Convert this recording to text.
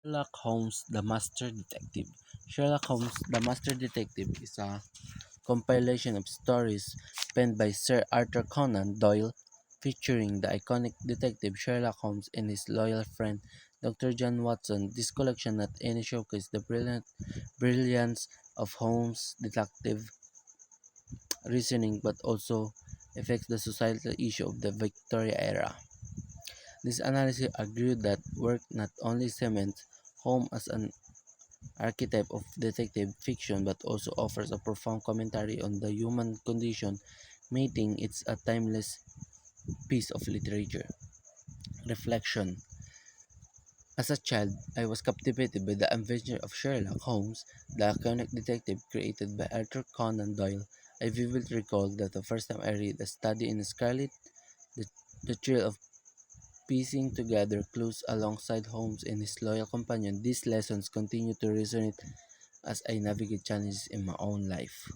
Sherlock Holmes, the Master Detective. Sherlock Holmes, the Master Detective is a compilation of stories penned by Sir Arthur Conan Doyle featuring the iconic detective Sherlock Holmes and his loyal friend Dr. John Watson. This collection not only showcases the brilliance of Holmes' detective reasoning but also affects the societal issue of the Victoria era. This analysis argued that work not only cements Holmes as an archetype of detective fiction but also offers a profound commentary on the human condition, making it a timeless piece of literature. Reflection. As a child, I was captivated by the adventure of Sherlock Holmes, the iconic detective created by Arthur Conan Doyle. I vividly recall that the first time I read A Study in Scarlet, the, the thrill of piecing together clues alongside Holmes and his loyal companion. These lessons continue to resonate as I navigate challenges in my own life.